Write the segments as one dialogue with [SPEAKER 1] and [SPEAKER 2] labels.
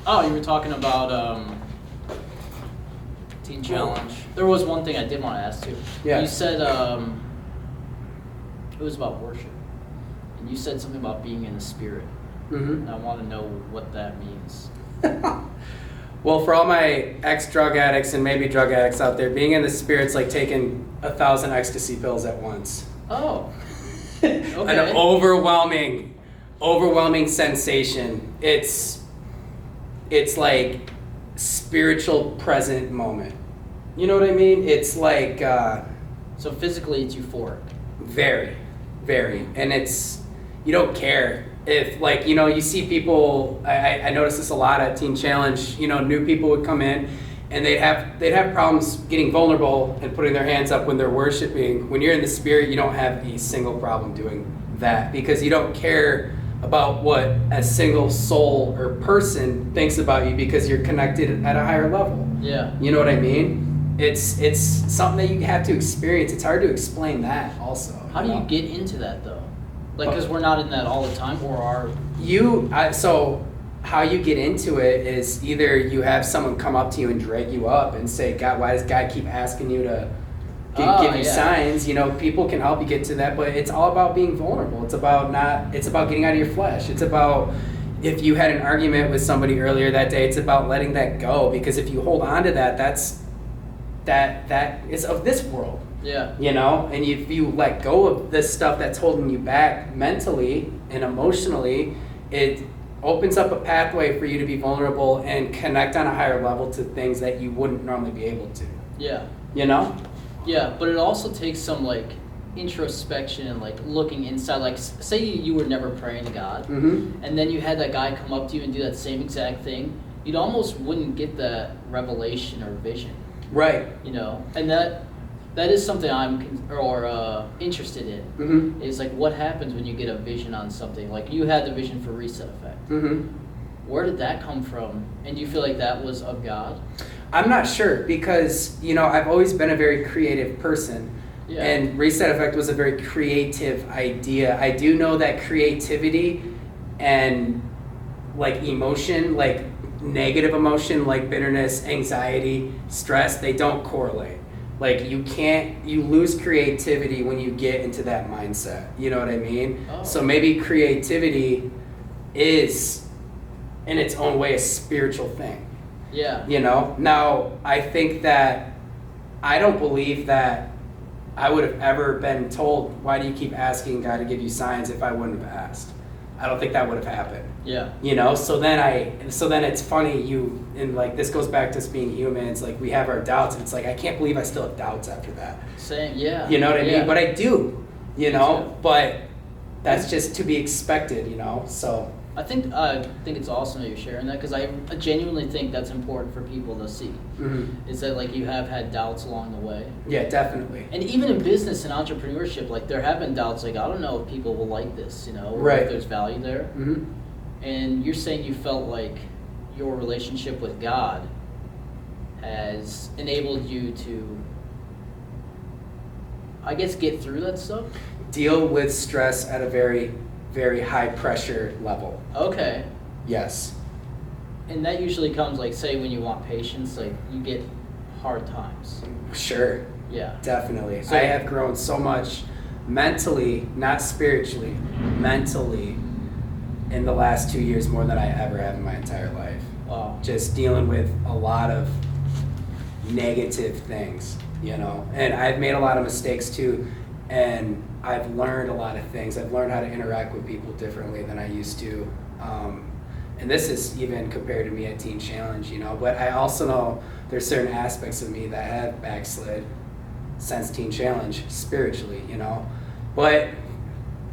[SPEAKER 1] Oh, you were talking about Teen Challenge. There was one thing I did want to ask too.
[SPEAKER 2] Yeah.
[SPEAKER 1] You said it was about worship, and you said something about being in the spirit.
[SPEAKER 2] Mm-hmm.
[SPEAKER 1] And I want to know what that means.
[SPEAKER 2] Well, for all my ex-drug addicts and maybe drug addicts out there, being in the spirit's like taking 1,000 ecstasy pills at once.
[SPEAKER 1] Oh. Okay.
[SPEAKER 2] An overwhelming sensation. It's like spiritual present moment. You know what I mean? It's like
[SPEAKER 1] So physically, it's euphoric.
[SPEAKER 2] very, and it's, you don't care if, like, you know, you see people. I noticed this a lot at Teen Challenge. You know, new people would come in and they'd have problems getting vulnerable and putting their hands up when they're worshiping. When you're in the spirit, you don't have a single problem doing that, because you don't care about what a single soul or person thinks about you, because you're connected at a higher level.
[SPEAKER 1] Yeah.
[SPEAKER 2] You know what I mean? It's something that you have to experience. It's hard to explain that also.
[SPEAKER 1] How do you get into that though? Like, because we're not in that all the time, or are
[SPEAKER 2] so how you get into it is either you have someone come up to you and drag you up and say, God, why does God keep asking you to give you signs? You know, people can help you get to that, but it's all about being vulnerable. It's about getting out of your flesh. It's about, if you had an argument with somebody earlier that day, it's about letting that go, because if you hold on to that, that is of this world.
[SPEAKER 1] Yeah.
[SPEAKER 2] You know, and if you let go of this stuff that's holding you back mentally and emotionally, it opens up a pathway for you to be vulnerable and connect on a higher level to things that you wouldn't normally be able to.
[SPEAKER 1] Yeah.
[SPEAKER 2] You know?
[SPEAKER 1] Yeah, but it also takes some like introspection and like looking inside. Like, say you were never praying to God,
[SPEAKER 2] Mm-hmm.
[SPEAKER 1] and then you had that guy come up to you and do that same exact thing, you'd almost wouldn't get that revelation or vision.
[SPEAKER 2] Right.
[SPEAKER 1] You know, and that is something I'm interested in.
[SPEAKER 2] Mm-hmm.
[SPEAKER 1] Is like, what happens when you get a vision on something? Like, you had the vision for Reset Effect.
[SPEAKER 2] Mm-hmm.
[SPEAKER 1] Where did that come from? And do you feel like that was of God?
[SPEAKER 2] I'm not sure, because, you know, I've always been a very creative person.
[SPEAKER 1] Yeah.
[SPEAKER 2] And Reset Effect was a very creative idea. I do know that creativity and like emotion, like negative emotion, like bitterness, anxiety, stress, they don't correlate. Like, you lose creativity when you get into that mindset. You know what I mean?
[SPEAKER 1] Oh.
[SPEAKER 2] So maybe creativity is, in its own way, a spiritual thing.
[SPEAKER 1] Yeah.
[SPEAKER 2] You know? Now, I think that, I don't believe that I would have ever been told, why do you keep asking God to give you signs, if I wouldn't have asked. I don't think that would have happened.
[SPEAKER 1] Yeah.
[SPEAKER 2] You know, so then it's funny, and like, this goes back to us being human. It's like, we have our doubts, and it's like, I can't believe I still have doubts after that.
[SPEAKER 1] Same, yeah.
[SPEAKER 2] You know what I
[SPEAKER 1] Yeah.
[SPEAKER 2] mean? But I do, you know,
[SPEAKER 1] too.
[SPEAKER 2] but that's just to be expected, you know, so.
[SPEAKER 1] I think it's awesome that you're sharing that, because I genuinely think that's important for people to see.
[SPEAKER 2] Mm-hmm.
[SPEAKER 1] Is that, like, you have had doubts along the way.
[SPEAKER 2] Yeah, definitely.
[SPEAKER 1] And even in business and entrepreneurship, like, there have been doubts, like, I don't know if people will like this, you know, or
[SPEAKER 2] Right.
[SPEAKER 1] if there's value there.
[SPEAKER 2] Mm-hmm.
[SPEAKER 1] And you're saying you felt like your relationship with God has enabled you to, I guess, get through that stuff?
[SPEAKER 2] Deal with stress at a very, very high pressure level.
[SPEAKER 1] Okay.
[SPEAKER 2] Yes.
[SPEAKER 1] And that usually comes, like, say when you want patience, like, you get hard times.
[SPEAKER 2] Sure.
[SPEAKER 1] Yeah.
[SPEAKER 2] Definitely.
[SPEAKER 1] So-
[SPEAKER 2] I have grown so much mentally, not spiritually, mentally, in the last 2 years, more than I ever have in my entire life.
[SPEAKER 1] Wow.
[SPEAKER 2] Just dealing with a lot of negative things, you know. And I've made a lot of mistakes too, and I've learned a lot of things. I've learned how to interact with people differently than I used to. And this is even compared to me at Teen Challenge, you know. But I also know there's certain aspects of me that have backslid since Teen Challenge, spiritually, you know. But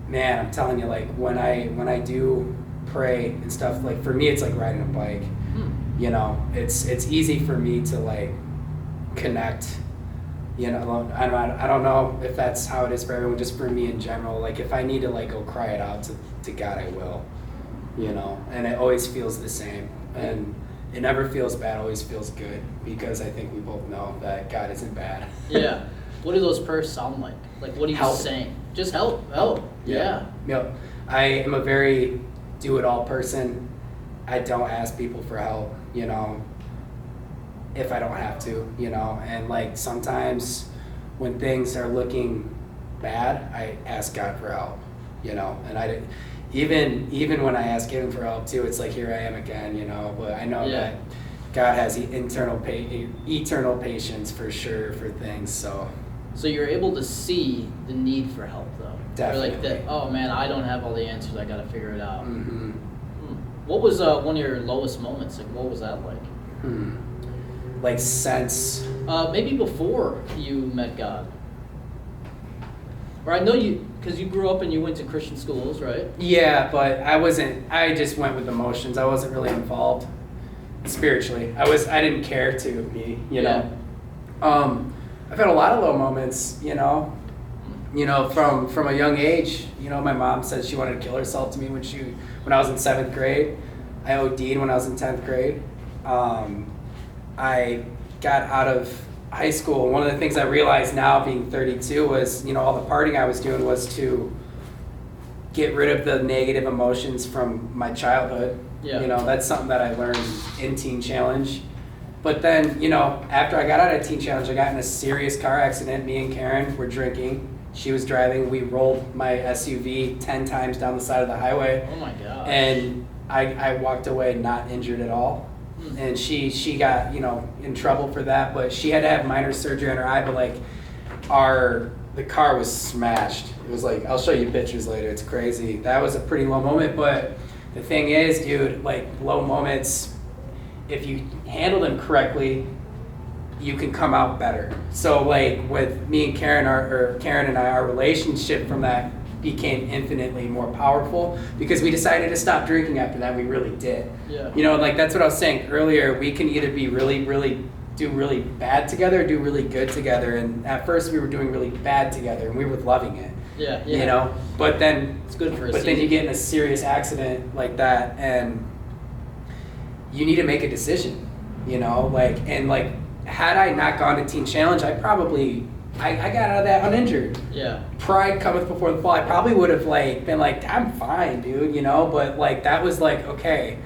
[SPEAKER 2] man, I'm telling you, like, when I do pray and stuff, like, for me it's like riding a bike. You know, it's easy for me to, like, connect. You know, I don't know if that's how it is for everyone, just for me in general. Like, if I need to, like, go cry it out to God, I will. You know, and it always feels the same. And it never feels bad, always feels good, because I think we both know that God isn't bad.
[SPEAKER 1] Yeah. What do those prayers sound like? Like, what are you
[SPEAKER 2] Help.
[SPEAKER 1] saying? Just help. Yeah.
[SPEAKER 2] Yep. I am a very do-it-all person. I don't ask people for help, you know, if I don't have to, you know, and like sometimes when things are looking bad, I ask God for help, you know, and even when I ask him for help too, it's like, here I am again, you know, but I know that God has eternal patience for sure for things, so.
[SPEAKER 1] So you're able to see the need for help, though.
[SPEAKER 2] Definitely.
[SPEAKER 1] You're like, that, oh man, I don't have all the answers. I got to figure it out.
[SPEAKER 2] Mm-hmm.
[SPEAKER 1] What was one of your lowest moments? Like, what was that like?
[SPEAKER 2] Like since.
[SPEAKER 1] Maybe before you met God. Or I know you, because you grew up and you went to Christian schools, right? Yeah,
[SPEAKER 2] but I just went with emotions. I wasn't really involved spiritually. I didn't care to be, you know. I've had a lot of low moments, you know, from a young age. You know, my mom said she wanted to kill herself to me when I was in 7th grade. I OD'd when I was in 10th grade. I got out of high school. One of the things I realized now being 32 was, you know, all the partying I was doing was to get rid of the negative emotions from my childhood.
[SPEAKER 1] Yeah.
[SPEAKER 2] You know, that's something that I learned in Teen Challenge. But then, you know, after I got out of Teen Challenge, I got in a serious car accident. Me and Karen were drinking. She was driving. We rolled my SUV 10 times down the side of the highway.
[SPEAKER 1] Oh my God.
[SPEAKER 2] And I walked away not injured at all. And she got, you know, in trouble for that, but she had to have minor surgery on her eye, but like the car was smashed. It was like, I'll show you pictures later. It's crazy. That was a pretty low moment, but the thing is, dude, like low moments, if you handle them correctly, you can come out better. So like with me and Karen, Karen and I, our relationship from that became infinitely more powerful because we decided to stop drinking after that. We really did.
[SPEAKER 1] Yeah.
[SPEAKER 2] You know, like that's what I was saying earlier. We can either be do really bad together or do really good together. And at first we were doing really bad together and we were loving it.
[SPEAKER 1] Yeah.
[SPEAKER 2] You know, but then
[SPEAKER 1] it's good for us.
[SPEAKER 2] But then you get in a serious accident like that and you need to make a decision, you know, like had I not gone to Teen Challenge, I got out of that uninjured.
[SPEAKER 1] Yeah.
[SPEAKER 2] Pride cometh before the fall. I probably would have like been like, I'm fine, dude, you know, but like that was like, okay,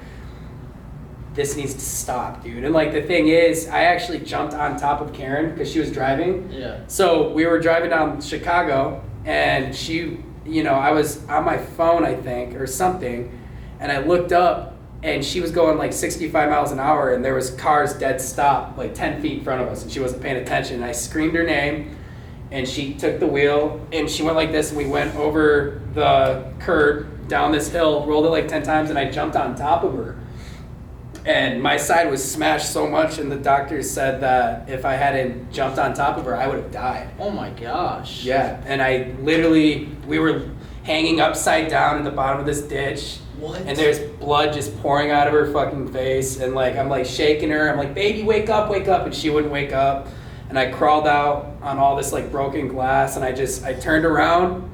[SPEAKER 2] this needs to stop, dude. And like the thing is, I actually jumped on top of Karen because she was driving.
[SPEAKER 1] Yeah.
[SPEAKER 2] So we were driving down Chicago and she, you know, I was on my phone, I think, or something, and I looked up and she was going like 65 miles an hour and there was cars dead stop like 10 feet in front of us and she wasn't paying attention. And I screamed her name and she took the wheel and she went like this and we went over the curb down this hill, rolled it like 10 times and I jumped on top of her. And my side was smashed so much and the doctors said that if I hadn't jumped on top of her, I would have died.
[SPEAKER 1] Oh my gosh.
[SPEAKER 2] Yeah, and we were hanging upside down in the bottom of this ditch.
[SPEAKER 1] What?
[SPEAKER 2] And there's blood just pouring out of her fucking face and like I'm like shaking her. I'm like, baby, wake up, and she wouldn't wake up. And I crawled out on all this like broken glass and I turned around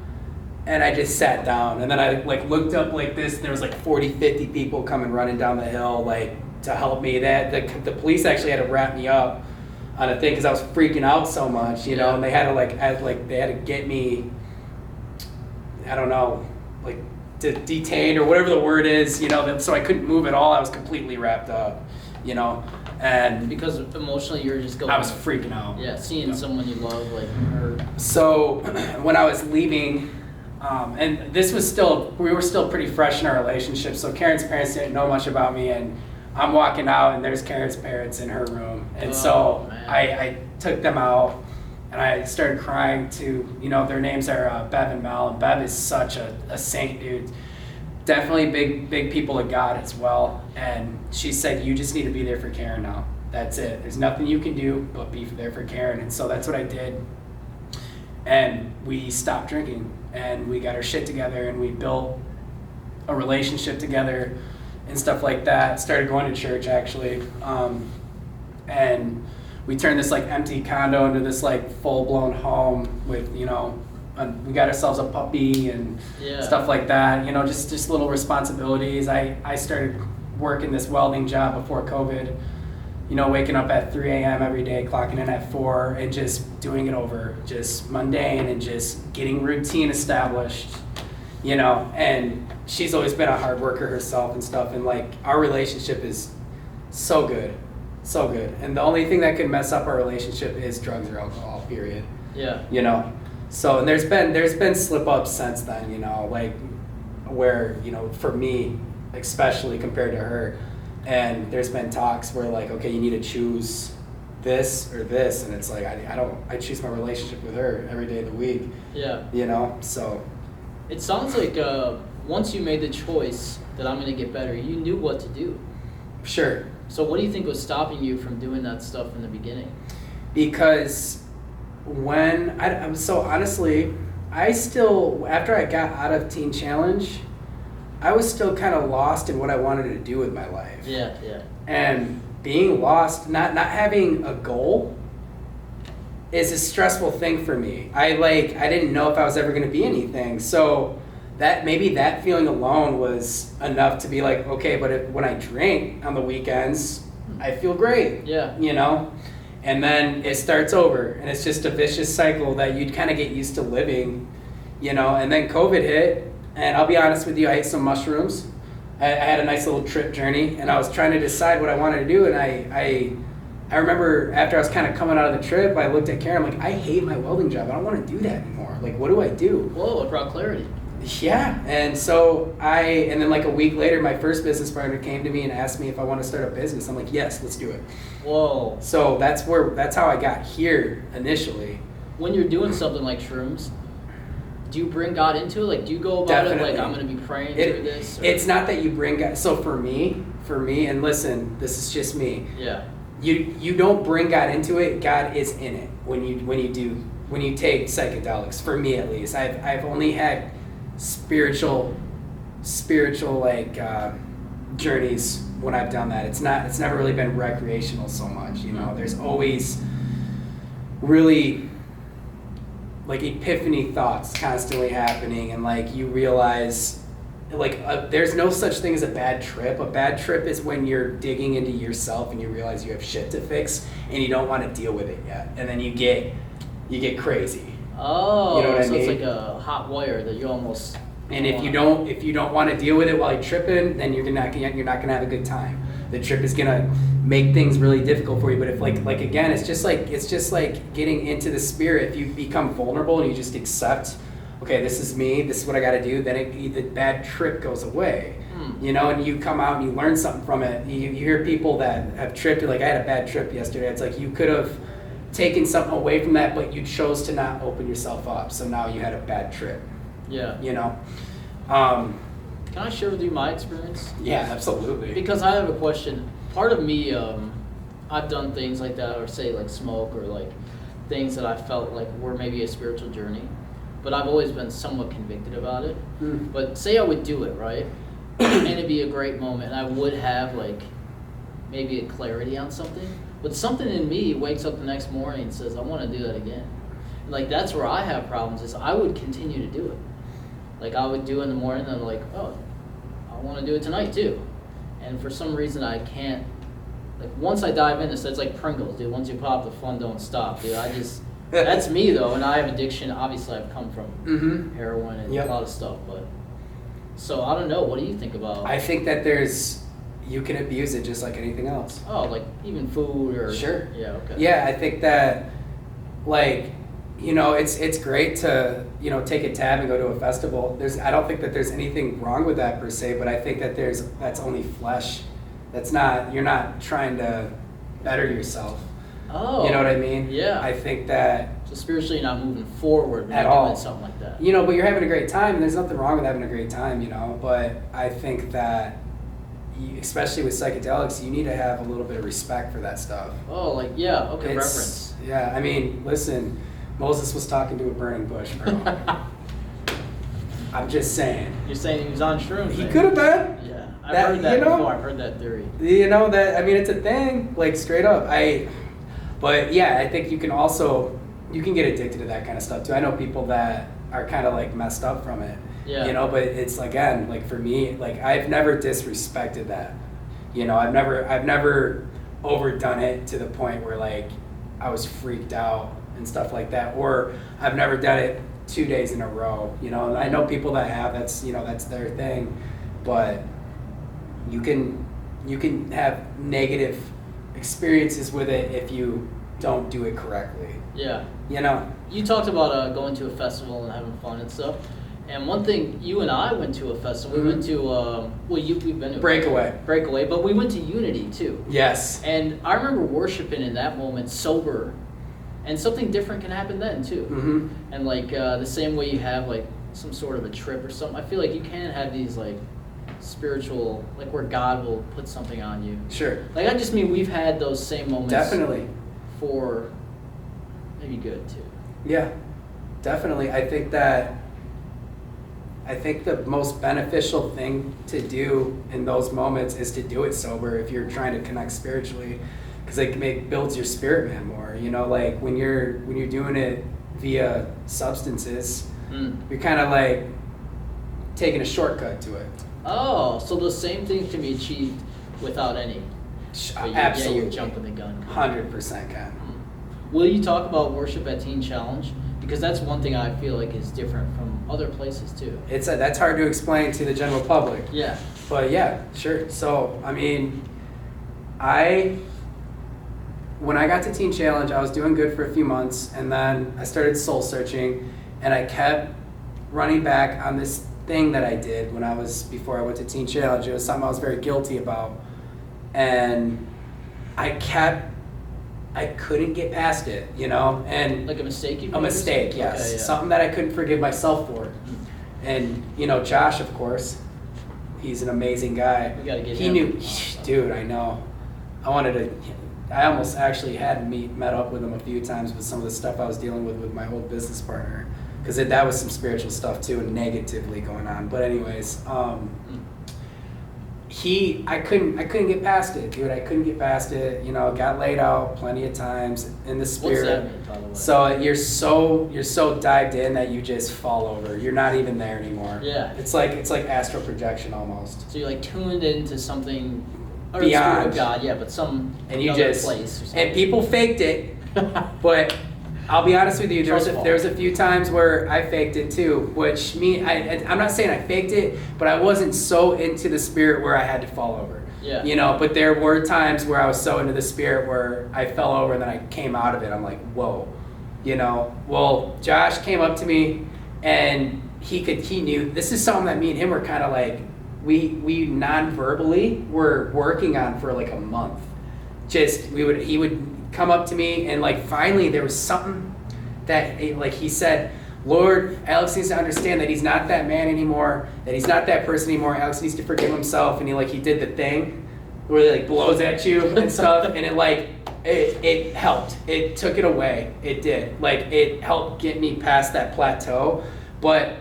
[SPEAKER 2] and I just sat down. And then I like looked up like this and there was like 40, 50 people coming running down the hill like to help me. The police actually had to wrap me up on a thing because I was freaking out so much, you know, and they had to get me, I don't know, like detained or whatever the word is, you know, so I couldn't move at all. I was completely wrapped up, you know, and
[SPEAKER 1] because emotionally you were just going.
[SPEAKER 2] I was freaking out.
[SPEAKER 1] Yeah, seeing someone you love like hurt.
[SPEAKER 2] So when I was leaving, and we were still pretty fresh in our relationship. So Karen's parents didn't know much about me, and I'm walking out, and there's Karen's parents in her room, and I took them out. And I started crying too. You know, their names are Bev and Mel. And Bev is such a saint, dude. Definitely big people of God as well. And she said, you just need to be there for Karen now. That's it. There's nothing you can do but be there for Karen. And so that's what I did. And we stopped drinking. And we got our shit together. And we built a relationship together and stuff like that. Started going to church, actually. And we turned this like empty condo into this like full-blown home with, you know, we got ourselves a puppy and stuff like that, you know, just little responsibilities. I started working this welding job before COVID, you know, waking up at 3 a.m. every day, clocking in at 4 and just doing it over, just mundane and just getting routine established, you know, and she's always been a hard worker herself and stuff, and like our relationship is so good, so good. And the only thing that could mess up our relationship is drugs or alcohol, period.
[SPEAKER 1] Yeah.
[SPEAKER 2] You know, so and there's been slip ups since then, you know, like where, you know, for me especially compared to her, and there's been talks where like, okay, you need to choose this or this, and it's like I choose my relationship with her every day of the week.
[SPEAKER 1] Yeah.
[SPEAKER 2] You know, so
[SPEAKER 1] It sounds like once you made the choice that I'm going to get better, you knew what to do.
[SPEAKER 2] sure.
[SPEAKER 1] So what do you think was stopping you from doing that stuff in the beginning?
[SPEAKER 2] Because when so honestly, I still, after I got out of Teen Challenge, I was still kind of lost in what I wanted to do with my life.
[SPEAKER 1] Yeah, yeah.
[SPEAKER 2] And being lost, not having a goal is a stressful thing for me. I didn't know if I was ever going to be anything. So that maybe that feeling alone was enough to be like, okay, but when I drink on the weekends, I feel great.
[SPEAKER 1] Yeah.
[SPEAKER 2] You know? And then it starts over, and it's just a vicious cycle that you'd kind of get used to living, you know? And then COVID hit, and I'll be honest with you, I ate some mushrooms. I had a nice little trip journey, and I was trying to decide what I wanted to do, and I remember after I was kind of coming out of the trip, I looked at Karen, I'm like, I hate my welding job. I don't want to do that anymore. Like, what do I do?
[SPEAKER 1] Whoa, it brought clarity.
[SPEAKER 2] Yeah, and so and then like a week later, my first business partner came to me and asked me if I want to start a business. I'm like, yes, let's do it.
[SPEAKER 1] Whoa.
[SPEAKER 2] So that's how I got here initially.
[SPEAKER 1] When you're doing something like shrooms, do you bring God into it? Like, do you go about
[SPEAKER 2] Definitely.
[SPEAKER 1] it like, I'm going to be praying through this? Or?
[SPEAKER 2] It's not that you bring God. So for me, and listen, this is just me.
[SPEAKER 1] Yeah.
[SPEAKER 2] You don't bring God into it. God is in it when you take psychedelics. For me at least, I've only had spiritual like journeys when I've done that. It's never really been recreational so much. You know, there's always really like epiphany thoughts constantly happening, and like you realize like there's no such thing as a bad trip. A bad trip is when you're digging into yourself and you realize you have shit to fix and you don't want to deal with it yet, and then you get crazy.
[SPEAKER 1] Oh,
[SPEAKER 2] you know what I
[SPEAKER 1] so
[SPEAKER 2] mean?
[SPEAKER 1] it's like a hot wire that you almost.
[SPEAKER 2] And if you don't want to deal with it while you're tripping, then you're not gonna have a good time. The trip is gonna make things really difficult for you. But if like again, it's just like getting into the spirit. If you become vulnerable and you just accept, okay, this is me, this is what I got to do, then the bad trip goes away. You know, and you come out and you learn something from it. You hear people that have tripped, like I had a bad trip yesterday. It's like you could have taken something away from that, but you chose to not open yourself up. So now you had a bad trip.
[SPEAKER 1] Yeah.
[SPEAKER 2] You know.
[SPEAKER 1] Can I share with you my experience?
[SPEAKER 2] Yeah, absolutely.
[SPEAKER 1] Because I have a question. Part of me, I've done things like that, or say like smoke, or like things that I felt like were maybe a spiritual journey, but I've always been somewhat convicted about it. But say I would do it, right? And it'd be a great moment, and I would have like maybe a clarity on something, but something in me wakes up the next morning and says, I want to do that again. Like, that's where I have problems, is I would continue to do it. Like, I would do it in the morning, and I'm like, oh, I want to do it tonight too. And for some reason I can't, like, once I dive into this, it's like Pringles, dude. Once you pop, the fun don't stop, dude. That's me though, and I have addiction. Obviously I've come from heroin and a lot of stuff, but, so I don't know, what do you think about?
[SPEAKER 2] I think that you can abuse it just like anything else.
[SPEAKER 1] Oh, like even food or?
[SPEAKER 2] Sure.
[SPEAKER 1] Yeah, okay.
[SPEAKER 2] Yeah, I think that, like, you know, it's great to, you know, take a tab and go to a festival. I don't think that there's anything wrong with that per se, but I think that that's only flesh. You're not trying to better yourself.
[SPEAKER 1] Oh.
[SPEAKER 2] You know what I mean?
[SPEAKER 1] Yeah.
[SPEAKER 2] I think that.
[SPEAKER 1] So spiritually you're not moving forward when
[SPEAKER 2] At
[SPEAKER 1] you're
[SPEAKER 2] all.
[SPEAKER 1] doing something like that.
[SPEAKER 2] You know, but you're having a great time, and there's nothing wrong with having a great time, you know, but I think that, especially with psychedelics, you need to have a little bit of respect for that stuff.
[SPEAKER 1] Oh, like, yeah, okay, reverence.
[SPEAKER 2] Yeah, I mean, listen, Moses was talking to a burning bush, bro. I'm just saying.
[SPEAKER 1] You're saying he was on shrooms?
[SPEAKER 2] He could have been.
[SPEAKER 1] Yeah, I've heard that before. I've heard that theory.
[SPEAKER 2] You know, that, I mean, it's a thing, like, straight up. But yeah, I think you can get addicted to that kind of stuff too. I know people that are kind of like messed up from it.
[SPEAKER 1] Yeah.
[SPEAKER 2] You know, but it's, again, like for me, like I've never disrespected that. You know, I've never overdone it to the point where like I was freaked out and stuff like that. Or I've never done it 2 days in a row, you know. And I know people that have, that's, you know, that's their thing, but you can have negative experiences with it if you don't do it correctly.
[SPEAKER 1] Yeah.
[SPEAKER 2] You know?
[SPEAKER 1] You talked about going to a festival and having fun and stuff. And one thing, you and I went to a festival. We went to, we've been to Breakaway, but we went to Unity too.
[SPEAKER 2] Yes.
[SPEAKER 1] And I remember worshiping in that moment sober. And something different can happen then too.
[SPEAKER 2] Mm-hmm.
[SPEAKER 1] And like the same way you have like some sort of a trip or something, I feel like you can have these like spiritual, like where God will put something on you.
[SPEAKER 2] Sure.
[SPEAKER 1] Like I just mean we've had those same moments.
[SPEAKER 2] Definitely.
[SPEAKER 1] For maybe good too.
[SPEAKER 2] Yeah, definitely. I think the most beneficial thing to do in those moments is to do it sober if you're trying to connect spiritually, because it builds your spirit man more. You know, like when you're doing it via substances, you're kind of like taking a shortcut to it.
[SPEAKER 1] Oh, so the same things can be achieved without any.
[SPEAKER 2] Absolutely.
[SPEAKER 1] Yeah, you're jumping the gun.
[SPEAKER 2] 100% can.
[SPEAKER 1] Will you talk about worship at Teen Challenge? Because that's one thing I feel like is different from other places too.
[SPEAKER 2] That's hard to explain to the general public.
[SPEAKER 1] Yeah.
[SPEAKER 2] But yeah, sure. So, I mean, when I got to Teen Challenge, I was doing good for a few months, and then I started soul searching, and I kept running back on this thing that I did before I went to Teen Challenge. It was something I was very guilty about, and I couldn't get past it, you know, and
[SPEAKER 1] like a mistake you made?
[SPEAKER 2] A mistake, yes.
[SPEAKER 1] Okay, yeah.
[SPEAKER 2] Something that I couldn't forgive myself for. And, you know, Josh, of course, he's an amazing guy.
[SPEAKER 1] We gotta get
[SPEAKER 2] he
[SPEAKER 1] him.
[SPEAKER 2] knew, dude, I know. I almost actually had met up with him a few times with some of the stuff I was dealing with my old business partner, because that was some spiritual stuff too, and negatively going on. But anyways, I couldn't get past it, dude. I couldn't get past it. You know, got laid out plenty of times in the spirit.
[SPEAKER 1] What's that mean, by the way?
[SPEAKER 2] So you're so dived in that you just fall over. You're not even there anymore.
[SPEAKER 1] Yeah.
[SPEAKER 2] It's like astral projection almost.
[SPEAKER 1] So you're like tuned into something or
[SPEAKER 2] Beyond.
[SPEAKER 1] the spirit of God, yeah, but some
[SPEAKER 2] and you
[SPEAKER 1] other
[SPEAKER 2] just
[SPEAKER 1] place or something.
[SPEAKER 2] and people faked it, but I'll be honest with you, there was a few times where I faked it too, which I'm not saying I faked it, but I wasn't so into the spirit where I had to fall over.
[SPEAKER 1] Yeah.
[SPEAKER 2] You know, but there were times where I was so into the spirit where I fell over and then I came out of it. I'm like, whoa. You know, well, Josh came up to me and he knew, this is something that me and him were kind of like, we non-verbally were working on for like a month. He would come up to me and like finally there was something that like he said, Lord, Alex needs to understand that he's not that man anymore, that he's not that person anymore. Alex needs to forgive himself. And he did the thing where he like blows at you and stuff, and it helped. It took it away. It did. Like it helped get me past that plateau. But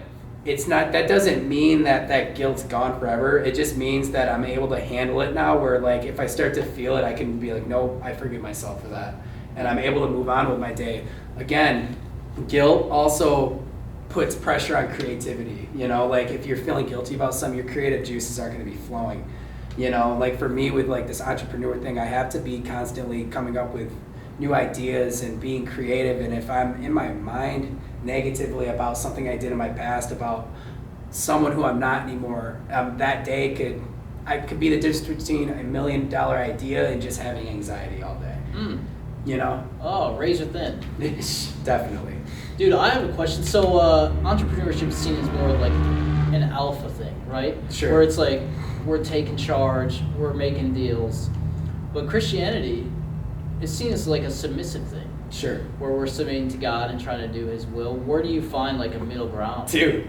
[SPEAKER 2] that doesn't mean that guilt's gone forever. It just means that I'm able to handle it now, where like if I start to feel it, I can be like, no, I forgive myself for that. And I'm able to move on with my day. Again, guilt also puts pressure on creativity. You know, like if you're feeling guilty about something, your creative juices aren't going to be flowing. You know, like for me with like this entrepreneur thing, I have to be constantly coming up with new ideas and being creative. And if I'm in my mind negatively about something I did in my past, about someone who I'm not anymore, that day I could be the difference between $1 million idea and just having anxiety all day. You know?
[SPEAKER 1] Oh, razor thin.
[SPEAKER 2] Definitely.
[SPEAKER 1] Dude, I have a question. So entrepreneurship is seen as more like an alpha thing, right?
[SPEAKER 2] Sure.
[SPEAKER 1] Where it's like we're taking charge, we're making deals. But Christianity is seen as like a submissive thing.
[SPEAKER 2] Sure.
[SPEAKER 1] Where we're submitting to God and trying to do His will. Where do you find like a middle ground?
[SPEAKER 2] Dude,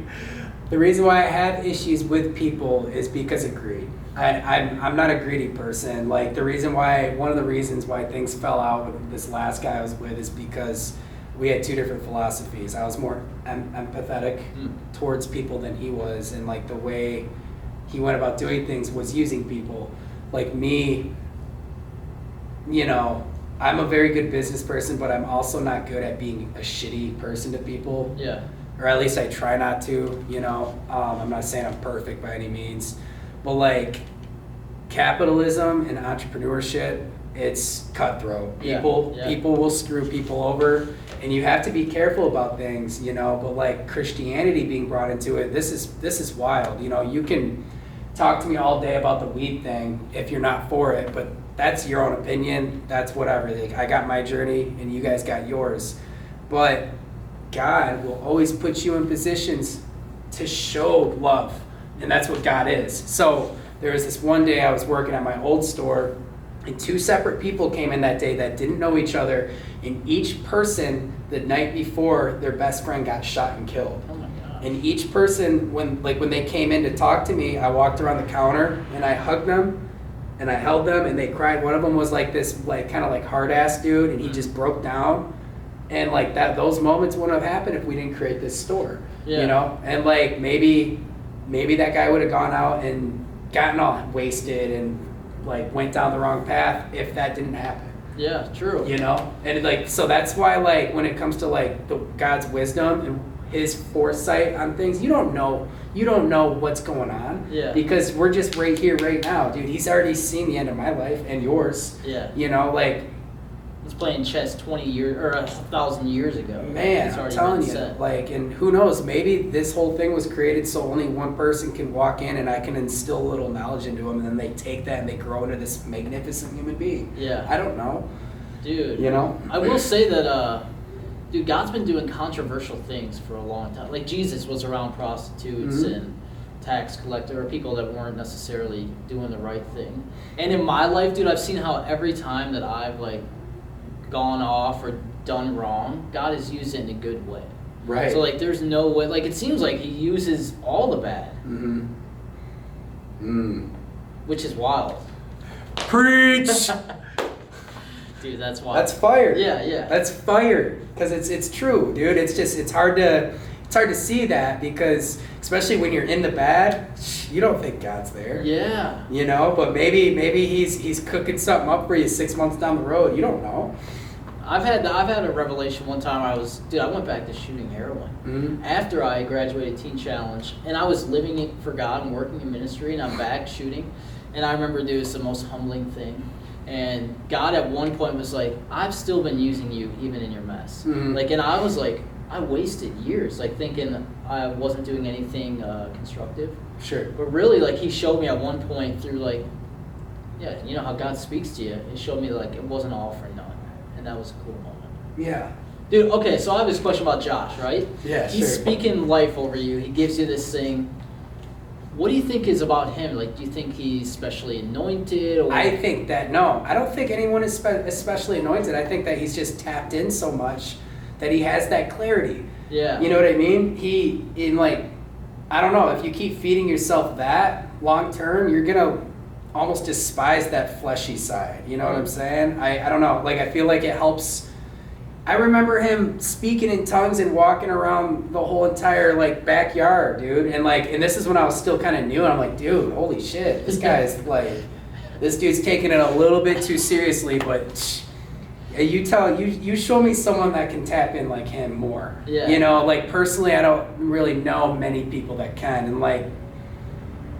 [SPEAKER 2] the reason why I have issues with people is because of greed. I'm not a greedy person. Like one of the reasons why things fell out with this last guy I was with is because we had two different philosophies. I was more empathetic towards people than he was, and like the way he went about doing things was using people. Like me, you know, I'm a very good business person, but I'm also not good at being a shitty person to people.
[SPEAKER 1] Yeah.
[SPEAKER 2] Or at least I try not to, you know. I'm not saying I'm perfect by any means. But like capitalism and entrepreneurship, it's cutthroat.
[SPEAKER 1] Yeah,
[SPEAKER 2] People will screw people over, and you have to be careful about things, you know. But like Christianity being brought into it, this is wild. You know, you can talk to me all day about the weed thing if you're not for it, but that's your own opinion. That's whatever. Like, I got my journey, and you guys got yours. But God will always put you in positions to show love, and that's what God is. So there was this one day I was working at my old store, and 2 separate people came in that day that didn't know each other, and each person the night before their best friend got shot and killed.
[SPEAKER 1] Oh my God.
[SPEAKER 2] And each person, when they came in to talk to me, I walked around the counter and I hugged them and I held them and they cried. One of them was like this, like kind of like hard ass dude, and he just broke down. And like that, those moments wouldn't have happened if we didn't create this store, you know. And like maybe that guy would have gone out and gotten all wasted and like went down the wrong path if that didn't happen.
[SPEAKER 1] Yeah, true.
[SPEAKER 2] You know, and like so that's why like when it comes to like God's wisdom and His foresight on things, you don't know what's going on.
[SPEAKER 1] Yeah.
[SPEAKER 2] Because we're just right here, right now, dude. He's already seen the end of my life and yours.
[SPEAKER 1] Yeah.
[SPEAKER 2] You know, like.
[SPEAKER 1] He's playing chess 20 years or 1,000 years ago.
[SPEAKER 2] Man, I'm telling you, like, and who knows? Maybe this whole thing was created so only one person can walk in, and I can instill a little knowledge into them, and then they take that and they grow into this magnificent human being.
[SPEAKER 1] Yeah.
[SPEAKER 2] I don't know,
[SPEAKER 1] dude.
[SPEAKER 2] You know,
[SPEAKER 1] I will say that, dude, God's been doing controversial things for a long time. Like Jesus was around prostitutes and tax collector, or people that weren't necessarily doing the right thing. And in my life, dude, I've seen how every time that I've like gone off or done wrong, God has used it in a good way.
[SPEAKER 2] Right.
[SPEAKER 1] So like there's no way, like it seems like He uses all the bad. Which is wild.
[SPEAKER 2] Preach.
[SPEAKER 1] Dude, that's wild.
[SPEAKER 2] That's fire.
[SPEAKER 1] Yeah.
[SPEAKER 2] That's fire. Because it's true, dude. It's hard to see that, because especially when you're in the bad, you don't think God's there.
[SPEAKER 1] Yeah.
[SPEAKER 2] You know, but maybe he's cooking something up for you 6 months down the road. You don't know.
[SPEAKER 1] I've had a revelation one time. I went back to shooting heroin after I graduated Teen Challenge, and I was living it for God and working in ministry, and I'm back shooting, and I remember, dude, it's the most humbling thing. And God at one point was like, I've still been using you even in your mess. Like, and I was like, I wasted years like thinking I wasn't doing anything constructive.
[SPEAKER 2] Sure.
[SPEAKER 1] But really, like, He showed me at one point through like, yeah, you know how God speaks to you. It showed me like it wasn't all for naught. And that was a cool moment.
[SPEAKER 2] Yeah.
[SPEAKER 1] Dude, okay, so I have this question about Josh, right?
[SPEAKER 2] Yeah,
[SPEAKER 1] He's speaking life over you. He gives you this thing. What do you think is about him? Like, do you think he's specially anointed? Or?
[SPEAKER 2] I think that, no. I don't think anyone is especially anointed. I think that he's just tapped in so much that he has that clarity.
[SPEAKER 1] Yeah.
[SPEAKER 2] You know what I mean? I don't know, if you keep feeding yourself that long term, you're going to almost despise that fleshy side. You know what I'm saying? I don't know. Like, I feel like it helps. I remember him speaking in tongues and walking around the whole entire like backyard, dude. And this is when I was still kind of new, and I'm like, dude, holy shit, this guy's like, this dude's taking it a little bit too seriously. But you show me someone that can tap in like him more.
[SPEAKER 1] Yeah.
[SPEAKER 2] You know, like personally, I don't really know many people that can, and like,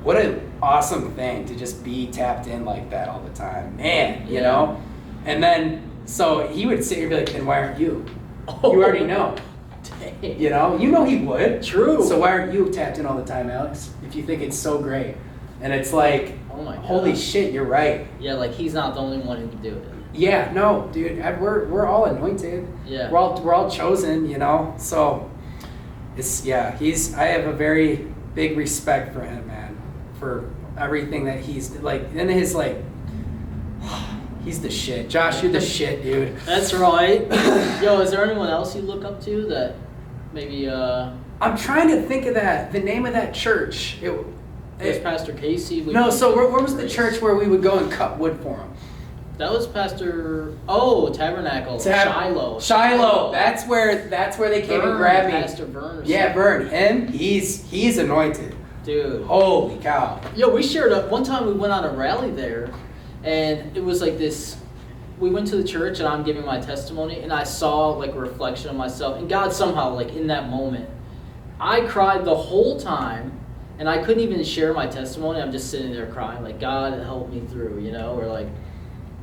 [SPEAKER 2] what an awesome thing to just be tapped in like that all the time, man. You know, and then. So he would sit here and be like, then why aren't you? Oh, you already know. Dang. You know he would.
[SPEAKER 1] True.
[SPEAKER 2] So why aren't you tapped in all the time, Alex? If you think it's so great. And it's like,
[SPEAKER 1] oh my God.
[SPEAKER 2] Holy shit, you're right.
[SPEAKER 1] Yeah, like he's not the only one who can do it.
[SPEAKER 2] Yeah, no, dude, we're all anointed.
[SPEAKER 1] Yeah.
[SPEAKER 2] We're all chosen, you know? So I have a very big respect for him, man. For everything that he's like, and his like, he's the shit. Josh, you're the shit, dude.
[SPEAKER 1] That's right. Yo, is there anyone else you look up to that maybe...
[SPEAKER 2] I'm trying to think of the name of that church. It
[SPEAKER 1] was Pastor Casey.
[SPEAKER 2] So where was the church where we would go and cut wood for him?
[SPEAKER 1] That was Tabernacle.
[SPEAKER 2] Shiloh. That's where they came and grabbed me.
[SPEAKER 1] Pastor Vern.
[SPEAKER 2] Yeah, Vern. Him, he's anointed.
[SPEAKER 1] Dude.
[SPEAKER 2] Holy cow.
[SPEAKER 1] Yo, we shared up. One time we went on a rally there. And it was like this, we went to the church and I'm giving my testimony and I saw like a reflection of myself. And God somehow, like in that moment, I cried the whole time and I couldn't even share my testimony. I'm just sitting there crying like, God help me through, you know, or like,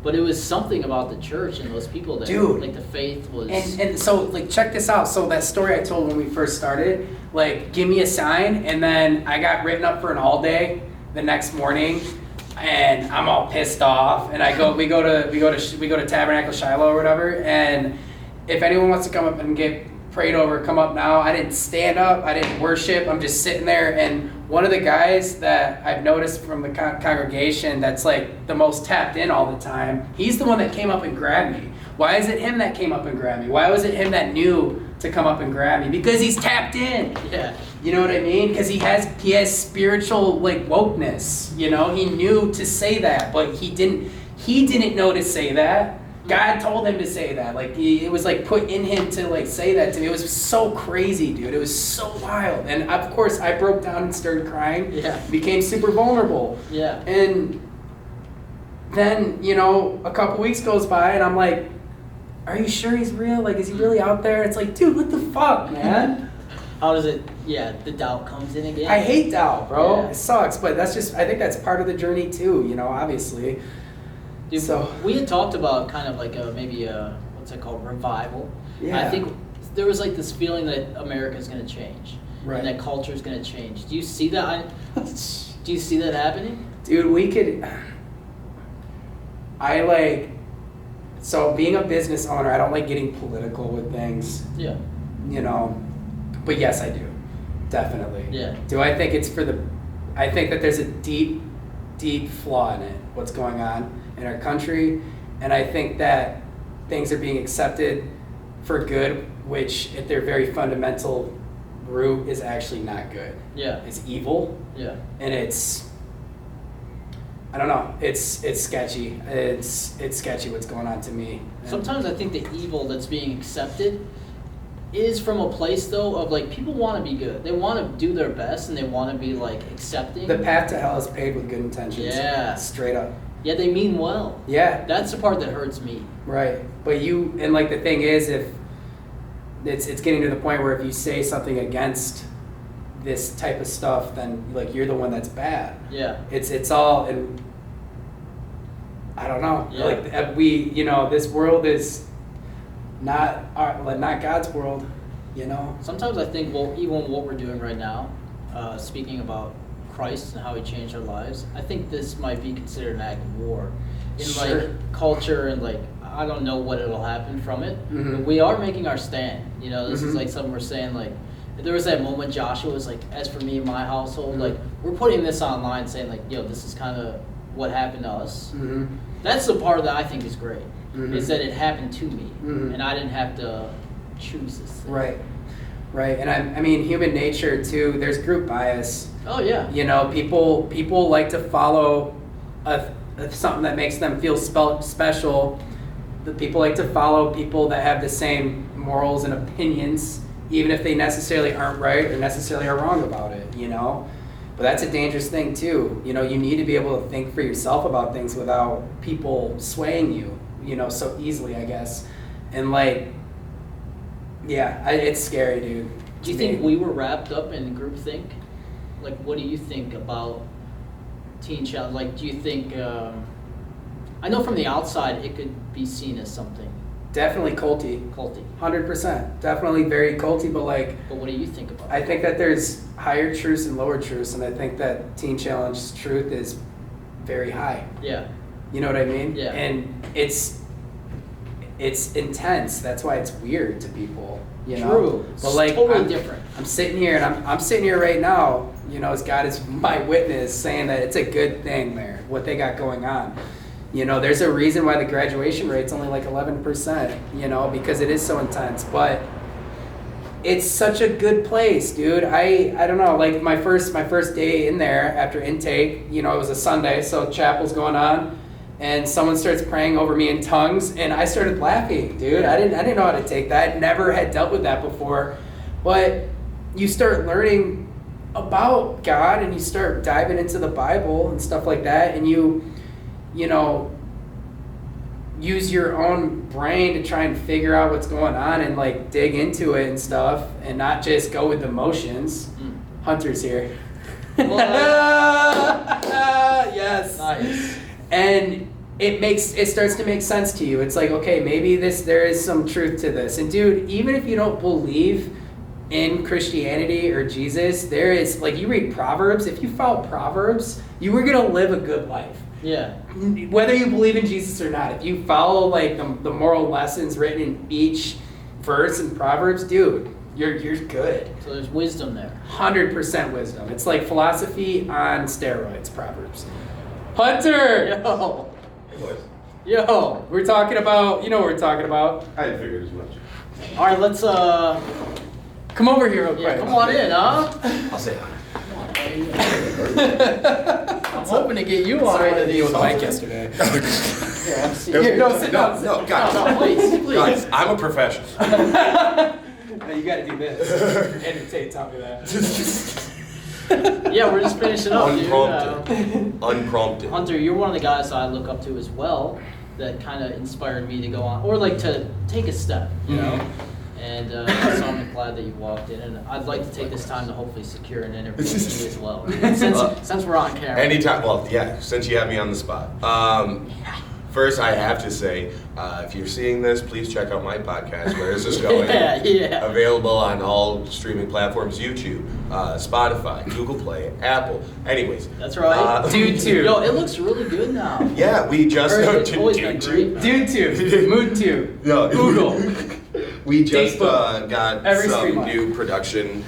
[SPEAKER 1] But it was something about the church and those people there.
[SPEAKER 2] Dude.
[SPEAKER 1] Like the faith was.
[SPEAKER 2] And so, like, check this out. So that story I told when we first started, like, give me a sign, and then I got written up for an all day the next morning, and I'm all pissed off. And we go to Tabernacle Shiloh or whatever. And if anyone wants to come up and get prayed over, come up now. I didn't stand up. I didn't worship. I'm just sitting there. And one of the guys that I've noticed from the congregation that's like the most tapped in all the time, he's the one that came up and grabbed me. Why is it him that came up and grabbed me? Why was it him that knew to come up and grab me? Because he's tapped in.
[SPEAKER 1] Yeah.
[SPEAKER 2] You know what I mean? Because he has spiritual like wokeness. You know, he knew to say that, but he didn't know to say that. God told him to say that. Like, it was like put in him to like say that to me. It was so crazy, dude. It was so wild. And of course, I broke down and started crying.
[SPEAKER 1] Yeah.
[SPEAKER 2] Became super vulnerable.
[SPEAKER 1] Yeah.
[SPEAKER 2] And then, you know, a couple weeks goes by and I'm like, are you sure he's real? Like, is he really out there? It's like, dude, what the fuck, man?
[SPEAKER 1] How does it, the doubt comes in again?
[SPEAKER 2] I hate doubt, bro.
[SPEAKER 1] Yeah.
[SPEAKER 2] It sucks, but I think that's part of the journey too, you know, obviously.
[SPEAKER 1] Dude,
[SPEAKER 2] So
[SPEAKER 1] we had talked about kind of like maybe a what's it called, revival.
[SPEAKER 2] Yeah.
[SPEAKER 1] I think there was like this feeling that America's going to change.
[SPEAKER 2] Right.
[SPEAKER 1] And that culture is going to change. Do you see that? Do you see that happening?
[SPEAKER 2] Dude, so being a business owner, I don't like getting political with things,
[SPEAKER 1] Yeah.
[SPEAKER 2] you know, but yes, I do. Definitely.
[SPEAKER 1] Yeah.
[SPEAKER 2] Do I think I think that there's a deep, deep flaw in it, what's going on in our country, and I think that things are being accepted for good, which at their very fundamental root is actually not good.
[SPEAKER 1] Yeah.
[SPEAKER 2] It's evil,
[SPEAKER 1] Yeah.
[SPEAKER 2] and I don't know, it's sketchy. It's sketchy what's going on to me. And
[SPEAKER 1] Sometimes I think the evil that's being accepted is from a place though of like people want to be good. They want to do their best and they want to be like accepting.
[SPEAKER 2] the path to hell is paved with good intentions.
[SPEAKER 1] Yeah.
[SPEAKER 2] Straight up.
[SPEAKER 1] Yeah, they mean well.
[SPEAKER 2] Yeah.
[SPEAKER 1] That's the part that hurts me.
[SPEAKER 2] Right. But like the thing is, if it's getting to the point where if you say something against this type of stuff, then like you're the one that's bad.
[SPEAKER 1] Yeah.
[SPEAKER 2] It's all, and I don't know.
[SPEAKER 1] Yeah.
[SPEAKER 2] Like this world is not God's world, you know.
[SPEAKER 1] Sometimes I think, well, even what we're doing right now, speaking about Christ and how He changed our lives, I think this might be considered an act of war in
[SPEAKER 2] Sure.
[SPEAKER 1] like culture and like I don't know what it'll happen from it.
[SPEAKER 2] Mhm.
[SPEAKER 1] But we are making our stand. You know, this is
[SPEAKER 2] Mhm.
[SPEAKER 1] like something we're saying. Like there was that moment Joshua was like, as for me and my household,
[SPEAKER 2] Mhm.
[SPEAKER 1] like we're putting this online, saying like, yo, this is kind of what happened to us.
[SPEAKER 2] Mm-hmm.
[SPEAKER 1] That's the part that I think is great,
[SPEAKER 2] Mhm.
[SPEAKER 1] is that it happened to me,
[SPEAKER 2] Mhm.
[SPEAKER 1] and I didn't have to choose this thing.
[SPEAKER 2] Right. And I mean, human nature too. There's group bias.
[SPEAKER 1] Oh yeah.
[SPEAKER 2] You know, people like to follow something that makes them feel special. The people like to follow people that have the same morals and opinions, even if they necessarily aren't right or necessarily are wrong about it, you know? But that's a dangerous thing too. You know, you need to be able to think for yourself about things without people swaying you, you know, so easily, I guess. And like, yeah, it's scary, dude.
[SPEAKER 1] Do you think we were wrapped up in groupthink? Like, what do you think about Teen Challenge? Like, do you think, I know from the outside it could be seen as something
[SPEAKER 2] Definitely culty. 100%. Definitely very culty, but like,
[SPEAKER 1] But what do you think about
[SPEAKER 2] I
[SPEAKER 1] it?
[SPEAKER 2] think that there's higher truths and lower truths, and I think that Teen Challenge's truth is very high.
[SPEAKER 1] Yeah.
[SPEAKER 2] You know what I mean?
[SPEAKER 1] Yeah.
[SPEAKER 2] And it's intense. That's why it's weird to people. You know?
[SPEAKER 1] True.
[SPEAKER 2] But like,
[SPEAKER 1] Totally
[SPEAKER 2] I'm
[SPEAKER 1] different.
[SPEAKER 2] I'm sitting here, and I'm sitting here right now. You know, as God is my witness, saying that it's a good thing there, what they got going on. You know, there's a reason why the graduation rate's only like 11%. You know, because it is so intense. But it's such a good place, dude. I don't know, like my first day in there after intake, you know, it was a Sunday, so chapel's going on, and someone starts praying over me in tongues, and I started laughing, dude. I didn't know how to take that. I never had dealt with that before. But you start learning about God, and you start diving into the Bible and stuff like that, and you know, use your own brain to try and figure out what's going on and like dig into it and stuff, and not just go with the motions. Hunter's here.
[SPEAKER 1] What?
[SPEAKER 2] Yes.
[SPEAKER 1] Nice.
[SPEAKER 2] And it starts to make sense to you. It's like, okay, maybe there is some truth to this. And dude, even if you don't believe in Christianity or Jesus, there is, like, you read Proverbs, if you follow Proverbs, you are going to live a good life.
[SPEAKER 1] Yeah.
[SPEAKER 2] Whether you believe in Jesus or not, if you follow like the moral lessons written in each verse in Proverbs, dude, you're good.
[SPEAKER 1] So there's wisdom there.
[SPEAKER 2] 100% wisdom. It's like philosophy on steroids, Proverbs. Hunter!
[SPEAKER 1] Yo.
[SPEAKER 3] Hey, boys.
[SPEAKER 2] Yo, we're talking about, you know what we're talking about.
[SPEAKER 3] I had figured as much.
[SPEAKER 1] All right, let's
[SPEAKER 2] Come over here real quick.
[SPEAKER 1] yeah, come on in, huh?
[SPEAKER 3] I'll say hi.
[SPEAKER 1] I'm hoping to get you on
[SPEAKER 2] Sorry
[SPEAKER 1] one
[SPEAKER 2] to
[SPEAKER 1] of
[SPEAKER 2] deal
[SPEAKER 1] these.
[SPEAKER 2] with Mike yesterday.
[SPEAKER 1] Here, have a seat.
[SPEAKER 2] Here, no, sit down.
[SPEAKER 3] No, guys.
[SPEAKER 1] No, please, please.
[SPEAKER 3] Guys, I'm a professional.
[SPEAKER 2] No, you gotta do this. Entertain, tell me that.
[SPEAKER 1] Yeah, we're just finishing up, dude.
[SPEAKER 3] Unprompted.
[SPEAKER 1] Hunter, you're one of the guys I look up to as well that kind of inspired me to go on, or like to take a step, you know? And so I'm glad that you walked in, and I'd like to take this time to hopefully secure an interview with you as well, since we're on camera.
[SPEAKER 3] Anytime. Well, yeah, since you have me on the spot. First, I have to say, if you're seeing this, please check out my podcast, Where Is This Going?
[SPEAKER 1] Yeah.
[SPEAKER 3] Available on all streaming platforms, YouTube, Spotify, Google Play, Apple. Anyways.
[SPEAKER 1] That's right.
[SPEAKER 2] Dude too.
[SPEAKER 1] Yo, it looks really good now.
[SPEAKER 3] Yeah, we just...
[SPEAKER 1] It's always been great.
[SPEAKER 2] Dude too. Mood too.
[SPEAKER 3] No,
[SPEAKER 2] Google.
[SPEAKER 3] We just
[SPEAKER 2] Facebook.
[SPEAKER 3] got
[SPEAKER 2] Every
[SPEAKER 3] some
[SPEAKER 2] stream
[SPEAKER 3] new production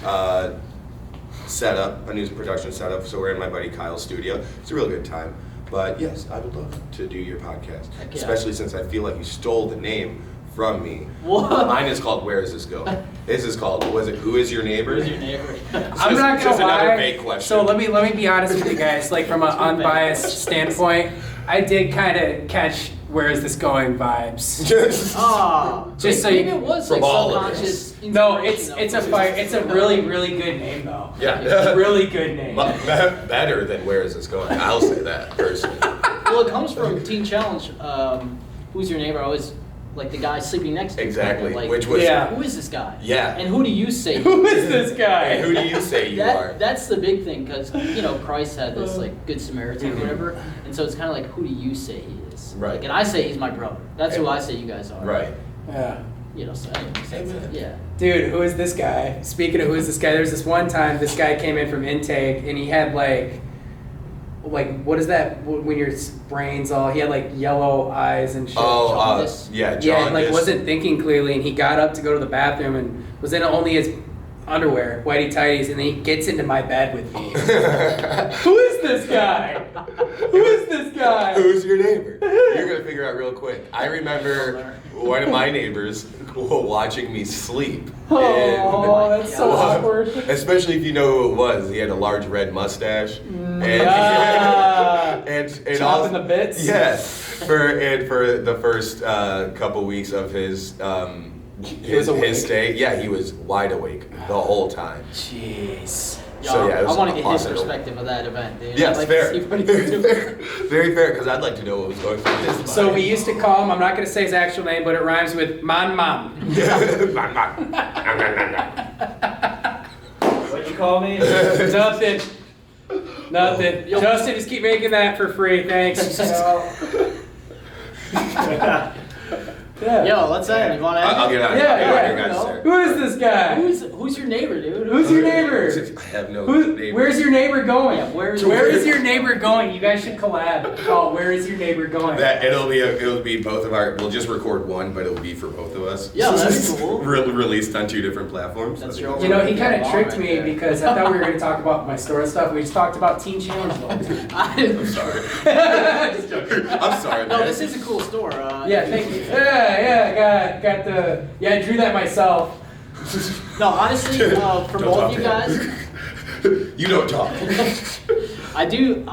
[SPEAKER 3] setup, a new production setup, so we're in my buddy Kyle's studio. It's a real good time. But yes, I would love to do your podcast,
[SPEAKER 1] Heck yeah.
[SPEAKER 3] especially since I feel like you stole the name from me.
[SPEAKER 1] What?
[SPEAKER 3] Mine is called Where Is This Going? This is called, was it Who Is Your Neighbor?
[SPEAKER 1] Where's your neighbor?
[SPEAKER 2] I'm not
[SPEAKER 3] Just
[SPEAKER 2] gonna lie.
[SPEAKER 3] another vague question.
[SPEAKER 2] So let me be honest with you guys. Like from an unbiased standpoint, I did kind of catch "Where Is This Going" vibes.
[SPEAKER 1] Oh,
[SPEAKER 2] Just so
[SPEAKER 1] maybe
[SPEAKER 2] you-
[SPEAKER 1] it was
[SPEAKER 3] From
[SPEAKER 1] like
[SPEAKER 3] all of
[SPEAKER 1] subconscious.
[SPEAKER 2] No, it's
[SPEAKER 1] inspiration
[SPEAKER 2] a fire. It's a really good name though.
[SPEAKER 3] Yeah.
[SPEAKER 2] Really good name.
[SPEAKER 3] Better than Where Is This Going? I'll say that personally.
[SPEAKER 1] Well, it comes from Teen Challenge. Who's your neighbor? I always like the guy sleeping next to you.
[SPEAKER 3] Exactly,
[SPEAKER 1] Like,
[SPEAKER 3] which was...
[SPEAKER 2] Yeah.
[SPEAKER 1] who is this guy?
[SPEAKER 3] Yeah.
[SPEAKER 1] And who do you say?
[SPEAKER 2] Who is this guy?
[SPEAKER 3] And who do you say you are?
[SPEAKER 1] That's the big thing, because Christ had this like Good Samaritan or whatever, and so it's kind of like, who do you say he is?
[SPEAKER 3] Right.
[SPEAKER 1] Like, and I say he's my brother. That's who I say you guys are.
[SPEAKER 3] Right.
[SPEAKER 2] Yeah.
[SPEAKER 1] So anyways, that's it. Yeah.
[SPEAKER 2] Dude, who is this guy? Speaking of who is this guy, there's this one time this guy came in from intake and he had like what is that when your brain's all, he had like yellow eyes and shit.
[SPEAKER 1] Jaundice.
[SPEAKER 3] Yeah,
[SPEAKER 2] Yeah,
[SPEAKER 3] John.
[SPEAKER 2] and like wasn't thinking clearly, and he got up to go to the bathroom and was in only his underwear, whitey tighties, and then he gets into my bed with me. Who is this guy? Who is this guy?
[SPEAKER 3] Who's your neighbor? You're gonna figure out real quick. I remember one of my neighbors watching me sleep.
[SPEAKER 2] Oh, that's so awkward.
[SPEAKER 3] Especially if you know who it was. He had a large red mustache. And and
[SPEAKER 2] Chopping
[SPEAKER 3] also,
[SPEAKER 2] the bits?
[SPEAKER 3] Yes. For the first couple weeks of his
[SPEAKER 2] awake?
[SPEAKER 3] his stay, yeah, he was wide awake the whole time.
[SPEAKER 2] Jeez.
[SPEAKER 3] So, yeah, it was
[SPEAKER 1] I want to get his
[SPEAKER 3] awesome.
[SPEAKER 1] perspective of that event, dude.
[SPEAKER 3] Yes,
[SPEAKER 1] I'd like
[SPEAKER 3] fair.
[SPEAKER 1] To see what he's doing.
[SPEAKER 3] Very fair, because I'd like to know what was going through his mind.
[SPEAKER 2] So we used to call him, I'm not going to say his actual name, but it rhymes with Man Mam.
[SPEAKER 4] What'd you call me?
[SPEAKER 2] Nothing. Nothing.
[SPEAKER 1] Yo.
[SPEAKER 2] Justin, just keep making that for free. Thanks. Yeah.
[SPEAKER 1] Yo, let's end. You want to end?
[SPEAKER 3] I'll get out.
[SPEAKER 2] Yeah,
[SPEAKER 3] I'll get
[SPEAKER 2] yeah.
[SPEAKER 3] out, guys,
[SPEAKER 2] Who is this guy?
[SPEAKER 1] Who's your neighbor, dude?
[SPEAKER 2] Who's your neighbor?
[SPEAKER 3] I have no neighbor.
[SPEAKER 2] Where's your neighbor going?
[SPEAKER 1] Yeah, where is
[SPEAKER 2] your neighbor going? You guys should collab. Oh, where is your neighbor going?
[SPEAKER 3] That it'll be both of our. We'll just record one, but it'll be for both of us.
[SPEAKER 1] Yeah, that's cool.
[SPEAKER 3] Released on 2 different platforms.
[SPEAKER 1] That's your-
[SPEAKER 2] You know, he kind of
[SPEAKER 1] Yeah,
[SPEAKER 2] tricked
[SPEAKER 1] right
[SPEAKER 2] me
[SPEAKER 1] there.
[SPEAKER 2] because I thought we were going to talk about my store stuff. We just talked about Teen Challenge though.
[SPEAKER 3] I'm sorry.
[SPEAKER 2] Just joking.
[SPEAKER 3] I'm sorry,
[SPEAKER 1] No,
[SPEAKER 3] man.
[SPEAKER 1] this is a cool store.
[SPEAKER 2] Yeah, thank you. Yeah, got the. Yeah, I drew that myself.
[SPEAKER 1] No, honestly, for
[SPEAKER 3] Don't
[SPEAKER 1] both
[SPEAKER 3] talk
[SPEAKER 1] you
[SPEAKER 3] to
[SPEAKER 1] guys,
[SPEAKER 3] him. You don't talk.
[SPEAKER 1] I do.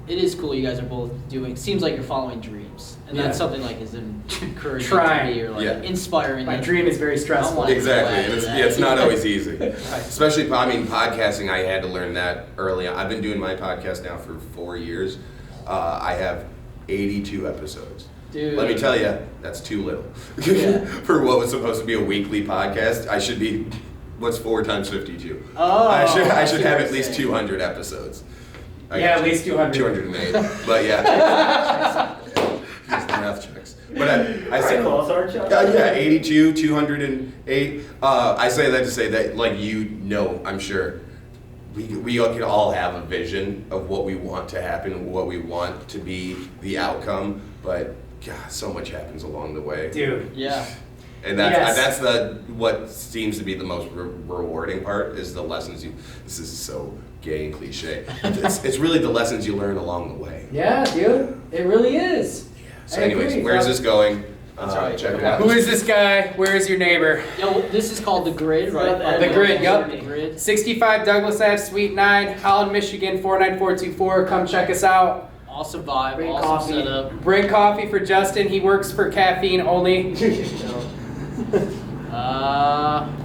[SPEAKER 1] It is cool. You guys are both doing. Seems like you're following dreams, and that's
[SPEAKER 2] Yeah.
[SPEAKER 1] something like is encouraging
[SPEAKER 2] Trying.
[SPEAKER 1] to me or like
[SPEAKER 3] Yeah.
[SPEAKER 1] inspiring.
[SPEAKER 2] My
[SPEAKER 1] you.
[SPEAKER 2] dream is very stressful.
[SPEAKER 1] I'm like-
[SPEAKER 3] Exactly, and it's not always easy.
[SPEAKER 2] Right.
[SPEAKER 3] Especially, podcasting. I had to learn that early on. I've been doing my podcast now for 4 years. I have 82 episodes.
[SPEAKER 1] Dude.
[SPEAKER 3] Let me tell you, that's too little.
[SPEAKER 1] Yeah.
[SPEAKER 3] For what was supposed to be a weekly podcast, I should be, what's 4 times 52?
[SPEAKER 1] Oh,
[SPEAKER 3] I should
[SPEAKER 1] I see
[SPEAKER 3] have
[SPEAKER 1] what
[SPEAKER 3] at
[SPEAKER 1] you're
[SPEAKER 3] least
[SPEAKER 1] saying.
[SPEAKER 3] 200 episodes.
[SPEAKER 2] Yeah, at least 200.
[SPEAKER 3] 208. But yeah. math checks. But I
[SPEAKER 4] Pretty
[SPEAKER 3] say,
[SPEAKER 4] close, aren't you?
[SPEAKER 3] yeah, 82, 208. I say that to say that, like, I'm sure we can all have a vision of what we want to happen, what we want to be the outcome, but God, so much happens along the way.
[SPEAKER 2] Dude.
[SPEAKER 1] Yeah.
[SPEAKER 3] And that's what seems to be the most rewarding part is the lessons this is so gay and cliche. It's really the lessons you learn along the way.
[SPEAKER 2] Yeah, dude. It really is.
[SPEAKER 3] Yeah. So anyways, where is this going?
[SPEAKER 1] Right.
[SPEAKER 3] Check it out.
[SPEAKER 2] Who is this guy? Where is your neighbor?
[SPEAKER 1] Yo, this is called the grid, right?
[SPEAKER 2] The grid, yep.
[SPEAKER 1] The grid.
[SPEAKER 2] 65 Douglas Ave, Suite 9, Holland, Michigan, 49424. Come check us out.
[SPEAKER 1] Awesome vibe,
[SPEAKER 4] Bring
[SPEAKER 1] awesome
[SPEAKER 4] coffee.
[SPEAKER 1] setup.
[SPEAKER 2] Bring coffee for Justin. He works for caffeine only.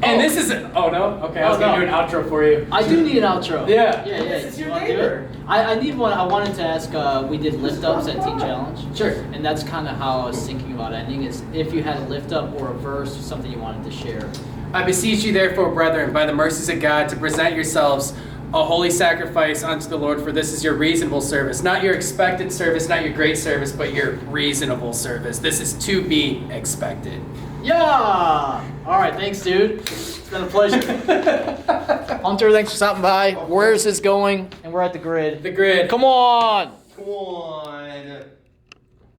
[SPEAKER 2] And this is oh no, okay. I was gonna do an outro for you.
[SPEAKER 1] I do need an outro.
[SPEAKER 2] Yeah.
[SPEAKER 1] Yeah.
[SPEAKER 4] This is
[SPEAKER 1] You
[SPEAKER 4] your
[SPEAKER 1] wanna do
[SPEAKER 4] neighbor.
[SPEAKER 1] it? I need one. I wanted to ask. We did lift ups at Teen Challenge.
[SPEAKER 2] Sure.
[SPEAKER 1] And that's kind of how I was thinking about ending. Is if you had a lift up or a verse or something you wanted to share.
[SPEAKER 2] I beseech you, therefore, brethren, by the mercies of God, to present yourselves a holy sacrifice unto the Lord, for this is your reasonable service. Not your expected service, not your great service, but your reasonable service. This is to be expected.
[SPEAKER 1] Yeah. All right. Thanks, dude. It's been a pleasure. Hunter, thanks for stopping by. Where is this going? And we're at the grid.
[SPEAKER 2] The grid.
[SPEAKER 1] Come on.
[SPEAKER 3] Come on.